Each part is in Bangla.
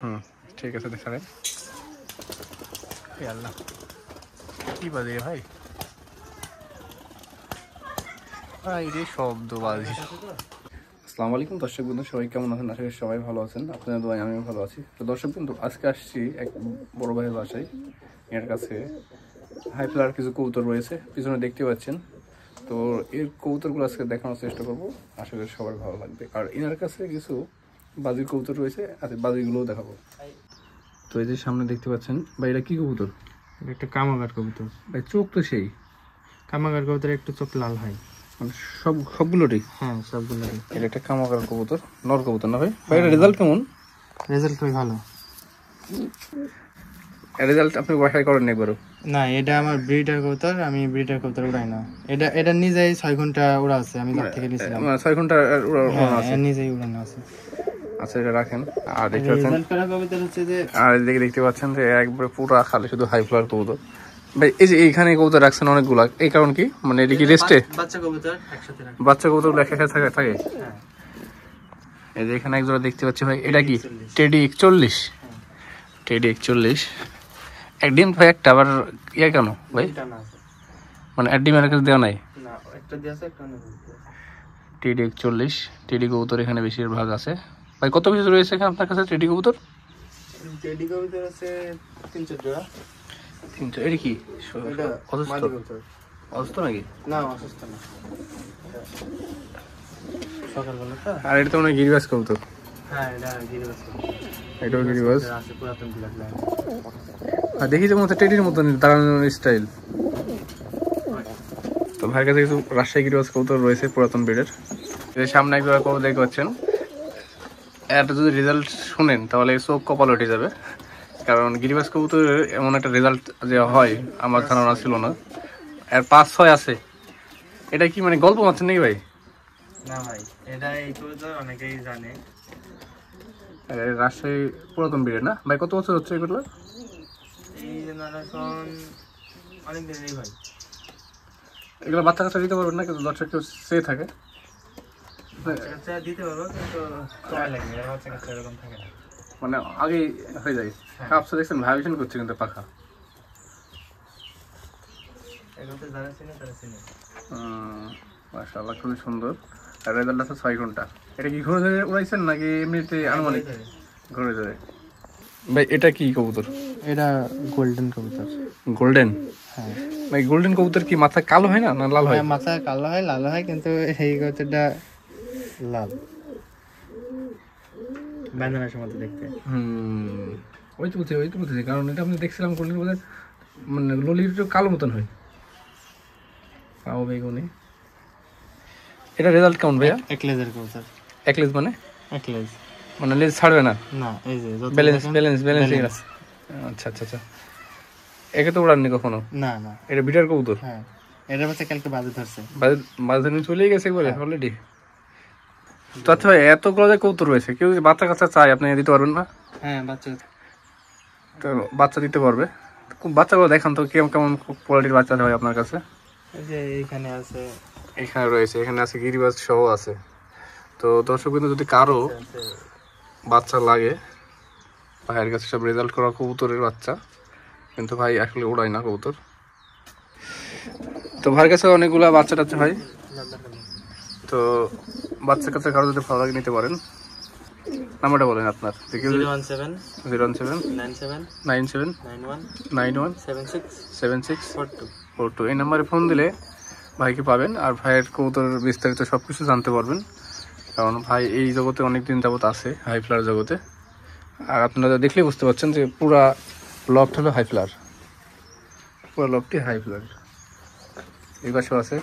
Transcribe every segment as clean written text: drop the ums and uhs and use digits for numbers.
ঠিক আছে দেখাবেন। আল্লাহ কি বাজে ভাই, রে শব্দ বাজে। আসসালামু আলাইকুম দর্শক বন্ধু, সবাই কেমন আছেন? আশা করি সবাই ভালো আছেন, আপনাদের দোয়ায় আমিও ভালো আছি। তো দর্শক বন্ধু, আজকে আসছি এক বড় ভাইয়ের বাসায়। এর কাছে হাই ফ্লাওয়ার কিছু কবুতর রয়েছে, পিছনে দেখতে পাচ্ছেন। তো এর কবুতরগুলো আজকে দেখানোর চেষ্টা করবো, আশা করি সবার ভালো লাগবে। আর এনার কাছে কিছু বাজির কবুতর রয়েছে, আচ্ছা বাজিগুলোও দেখাবো। তো এই যে সামনে দেখতে পাচ্ছেন ভাই, এটা কি কবুতর? একটা কামাগার কবুতর ভাই চোখ তো সেই কামাগার কবুতর একটু চোখ লাল হয়, মানে সবগুলোরই। হ্যাঁ সবগুলোরই। এটা একটা কামাগার কবুতর, নর কবুতর না ভাই? ভাই এটা রেজাল্ট কেমন? রেজাল্ট খুবই ভালো। রেজাল্ট আপনি বাসায় করেন একবারও? না, এটা আমার ব্রিডার কবুতর, আমি ব্রিডার কবুতর উড়াই না। এটা নিজেই 6 ঘন্টা উড়া আছে, আমি লাভ থেকে নিয়েছিলাম। 6 ঘন্টা উড়ানো আছে, নিজেই উড়ানো আছে। আচ্ছা এটা রাখেন। আর দেখতে পাচ্ছেন, রেজাল্ট করা কবুতর হচ্ছে যে, আর এদিকে দেখতে পাচ্ছেন যে একবারে পুরা খালি শুধু হাই ফ্লাওয়ার কবুতর। ভাই এই যে এইখানে কবুতর রাখছেন অনেকগুলা, এই কারণ কি? মানে এটা কি রেস্টে? বাচ্চা কবুতর একসাথে রাখা, বাচ্চা কবুতর একসাথে থাকে। হ্যাঁ। এই যে এখানে একজোড়া দেখতে পাচ্ছি ভাই, এটা কি টেডি 41? টেডি 41 এক ডিম ভাই, একটা আবার ইয়ে কেন ভাই? মানে এক ডিমের কাছে দেওয়া নাই? না, একটা দিয়ে আছে, একটা নেই। টেডি 41 টেডি কবুতর এখানে বেশিরভাগ আছে। ভাই কত পিস রয়েছে এখানে আপনার কাছে টেডি কবুতর? টেডি কবুতর আছে 3-4 জোড়া। 300? এটা কি অসুস্থ নাকি? না, অসুস্থ না, সকালবেলা তো। আর এটা তো মনে হয় গিরিবাজ কবুতর। হ্যাঁ, এটা গিরিবাজ, এটাও গিরিবাজ। আছে পুরাতন ব্ল্যাক লাইন। আর দেখি তো মতো টেডির মতন দাঁড়ানোর স্টাইল। তো ভাইয়ের কাছে কিছু রাজশাহী গিরিবাজ কবুতর রয়েছে পুরাতন ব্রিডের। সামনে একবার কবুতর দেখতে পাচ্ছেন, এটা যদি রেজাল্ট শুনেন তাহলে চোখ কপাল উঠে যাবে। কারণ গিরিবাজ কবুতরের এমন একটা রেজাল্ট যে হয় আমার ধারণা ছিল না। আর 5-6 আছে, এটা কি মানে গল্প মারছেন নাকি ভাই? না ভাই, এটা এই কবুতর অনেকেই জানে। রাজশাহী পুরাতন ব্রিডের না ভাই? কত বছর হচ্ছে এগুলো? এই জেনারেশন অনেক দিনেরই ভাই। এগুলো বাচ্চা কাচ্চা দিতে পারবেন না? কিন্তু দর্শক কেউ চেয়ে থাকে, বাচ্চা দিতে পারবো, কিন্তু সময় লাগবে, বাচ্চা কাচ্চা এরকম থাকে না, মানে আগেই হয়ে যায়। কাপসা দেখছেন ভাইবেশন করছে কিন্তু পাখা। এগুলোতে যারা চিনে তারা চিনে। মাশাআল্লাহ খুবই সুন্দর। আর রেজাল্ট আছে 6 ঘন্টা। এটা কি ঘুরে ধরে উড়াইছেন নাকি এমনিতে আনুমানিক? ঘুরে ধরে। ভাই এটা কি কবুতর? এটা গোল্ডেন কবুতর। গোল্ডেন? হ্যাঁ ভাই গোল্ডেন কবুতর কি মাথা কালো হয় না, না লাল হয়? মাথা কালো হয়, লাল হয়, কিন্তু এই কবুতরটা লাল, ব্যান্ডানার সময় দেখতে। ওই তো বলছি কারণ এটা আমি দেখছিলাম গোল্ডেন কবুতর মানে ললির কালো মতন হয়, কালো বেগুনি। এটা রেজাল্ট কেমন ভাইয়া? এক লেজের কবুতর। এক লেজ মানে? এক লেজ মানে লেজ ছাড়বে না? না, এই যে ব্যালেন্স। আচ্ছা একে তো উড়াননি কখনো? না না, এটা বিটার কবুতর। হ্যাঁ, এটা বাচ্চা কালকে বাজে ধরছে, বাজে ধরে চলেই গেছে বলে অলরেডি। তো আচ্ছা ভাই, এতগুলো যে কবুতর রয়েছে, কেউ যদি বাচ্চা কাচ্চা চায় আপনি দিতে পারবেন না? হ্যাঁ বাচ্চা, তো বাচ্চা দিতে পারবে। বাচ্চাগুলো দেখান তো কেমন কেমন কোয়ালিটির বাচ্চা হয় আপনার কাছে? এই যে এইখানে আছে, এখানে রয়েছে, এখানে আছে গিরিবাজ সহ আছে। তো দর্শক বিন্দু যদি কারো বাচ্চা লাগে, ভাইয়ের কাছে সব রেজাল্ট করা কবুতরের বাচ্চা, কিন্তু ভাই আসলে ওড়ায় না কবুতর। তো ভাইয়ের কাছে অনেকগুলা বাচ্চা টাচ্চা হয়। তো বাচ্চা কাছে কারো যদি ভালো লাগে নিতে পারেন। নাম্বারটা বলেন আপনার। 01797917642 এই নাম্বারে ফোন দিলে ভাইকে পাবেন। আর ভাইয়ের কবুতরের বিস্তারিত সব কিছু জানতে পারবেন, কারণ ভাই এই জগতে অনেক দিন যাবত আছে, হাই ফ্লাওয়ার জগতে। আর আপনারা দেখলে বুঝতে পারছেন যে পুরা লফট হলো হাই ফ্লাওয়ার, পুরো লফটটি হাই ফ্লাওয়ার। এই পাশেও আছে।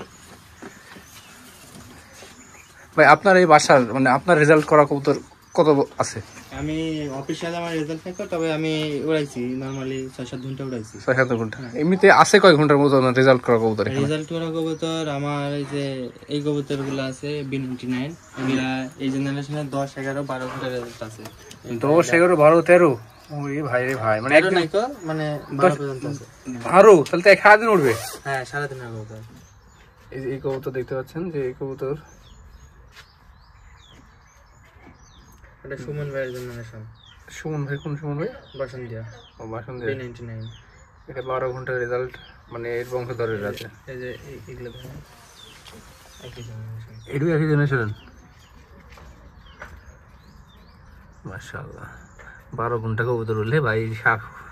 ভাই আপনার এই বাসার মানে আপনার রেজাল্ট করা কবুতর কত আছে? আমি অফিসিয়াল আমার রেজাল্ট থাকে, তবে আমি উড়াইছি নরমালি 6-7 ঘন্টা উড়াইছি। 6-7 ঘন্টা? এমনিতে আছে কয় ঘন্টার মতো রেজাল্ট করা কবুতর? রেজাল্ট করা কবুতর আমার এই যে এই কবুতরগুলো আছে B99, এগুলা এই জেনারেশনে 10, 11, 12 ঘন্টা রেজাল্ট আছে। 10, 11, 12, 13? ওরে ভাই রে ভাই, মানে একদিন মানে 12 পর্যন্ত আছে। আরো তাহলে তো সারাদিন উঠবে। হ্যাঁ, সারাদিনের কবুতর। এই কবুতর দেখতে পাচ্ছেন যে এই কবুতর, এটা সুমন ভাইয়ের জেনারেশন। সুমন ভাই, কোন সুমন ভাই? বসন্তিয়া ও বাসন B99। এটা 12 ঘন্টার রেজাল্ট, মানে এর বংশধরের আছে। এই যে এগুলো দেখেন, একই generation। এটু একই জেনারেশন। মাশাআল্লাহ, 12 ঘন্টা কবুতর উঠলে ভাই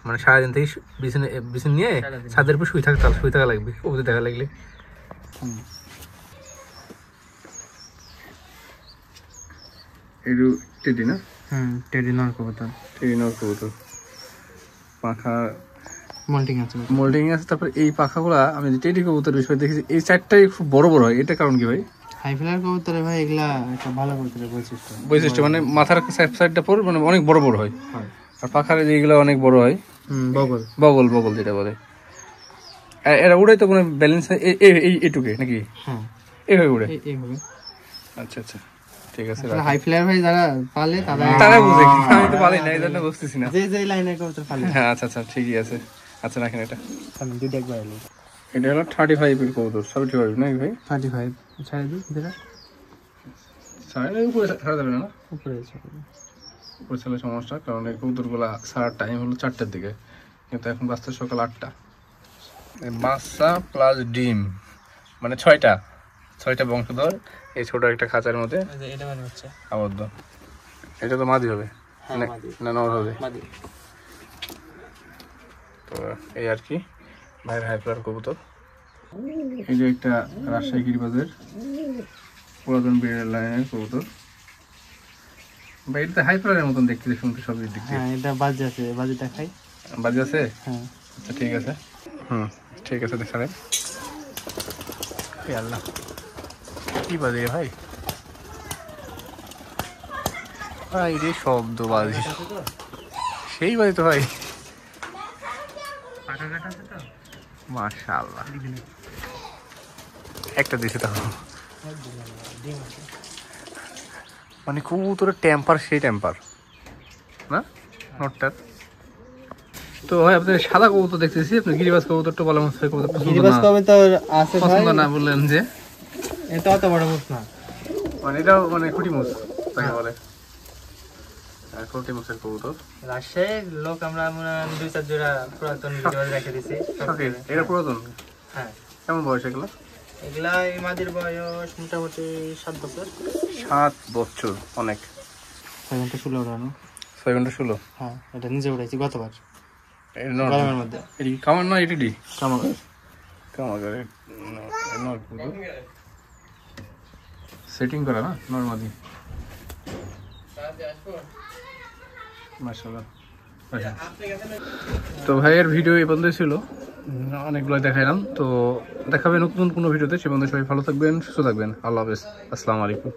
মানে সারাদিন থেকে বিছানা নিয়ে ছাদের উপর শুয়ে থাকা লাগবে কবুতর দেখা লাগলে। এটু টেডি না? টেডি নর কবুতর, টেডি নর কবুতর, পাখা মল্টিং আছে। মোল্ডিং আছে। তারপর এই পাখাগুলা আমি যে টেডি কবুতর বিষয় দেখেছি, এই চারটাই খুব বড় বড় হয়, এটা কারণ কি ভাই? হাই ফ্লায়ার কবুতরে ভাই এগুলা একটা ভালো কবুতরের বৈশিষ্ট্য মানে মাথার সাইডটা পর মানে অনেক বড় বড় হয়, আর পাখার যেগুলো অনেক বড় হয়, বগল বগল বগল যেটা বলে। এরা উড়াই তো কোনো ব্যালেন্স এইটুকে নাকি? হ্যাঁ, এইভাবে উড়ে। এইভাবে। আচ্ছা আচ্ছা, ঠিক আছে। হাই ফ্লায়ার ভাই যারা পালে তারা বুঝে, আমি তো পারি না, এই জন্য বুঝতেছি না। যে লাইনের কবুতর পালে। হ্যাঁ আচ্ছা আচ্ছা, ঠিকই আছে। আচ্ছা রাখেন এটা। আমি দুইটা একবার এলো। এটা হলো 35 এর কবুতর, 75 নাকি ভাই? 35 ছাড়ে দিই যেটা ছাড়া উপরে ছাড়া যাবে না? উপরে আছে। উপরে ছাড়লে সমস্যা, কারণ এই কবুতরগুলা ছাড়ার টাইম হলো 4টার দিকে, কিন্তু এখন বাজতে সকাল 8টা। বাচ্চা প্লাস ডিম মানে 6টা বংশধর এই ছোট একটা খাঁচার মধ্যে এটা মানে হচ্ছে আবদ্ধ। এটা তো মাদি হবে না নর হবে? তো এই আর কি ভাইয়ের হাই ফ্লায়ার কবুতর। এই যে একটা রাজশাহী গিরিবাজের পুরাতন বিড়ের লাইনের কবুতর ভাই, এটা হাই ফ্লায়ারের মতন দেখতে শুনতে সব দিক দিয়ে। হ্যাঁ, এটা বাজে আছে, বাজে দেখাই। বাজে আছে? হ্যাঁ আচ্ছা ঠিক আছে। ঠিক আছে দেখাবেন। আল্লাহ, কি বাজে ভাই? ভাই রে শব্দ বাজে, সেই বাজে তো ভাই। মাশাআল্লাহ, একটা দিছে তো, মানে কবুতরের টেম্পার সেই টেম্পার না নটটার। তো ভাই আপনি সাদা কবুতর দেখতেছি, আপনি গিরিবাজ কবুতরটা বলা মুশকিল, কবুতর পছন্দ না বললেন যে? এটা অত বড় মুখ না, মানে এটাও মানে খুঁটি মুখ তাকে বলে, খুঁটি মুখের কবুতর। রাজশাহীর লোক আমরা 2-4 জোড়া পুরাতন গিরিবাজ রেখে দিছি। এটা পুরাতন? হ্যাঁ। কেমন বয়স এগুলো? এগুলা এই মাদির বয়স মোটামুটি 7 বছর। 7 বছর, অনেক। 6 ঘন্টা 16 উড়ানো। 6 ঘন্টা 16? হ্যাঁ, এটা নিজে উড়াইছি গতবার গরমের মধ্যে। এটি কামার না এটি কামাগার সেটিং করা না নর্মালি। মাশাআল্লাহ। তো ভাইয়ের ভিডিও এই পর্যন্ত ছিল, অনেকগুলো দেখাইলাম। তো দেখাবে নতুন কোনো ভিডিওতে, সে পর্যন্ত সবাই ভালো থাকবেন, সুস্থ থাকবেন। আল্লাহ হাফেজ, আসসালামু আলাইকুম।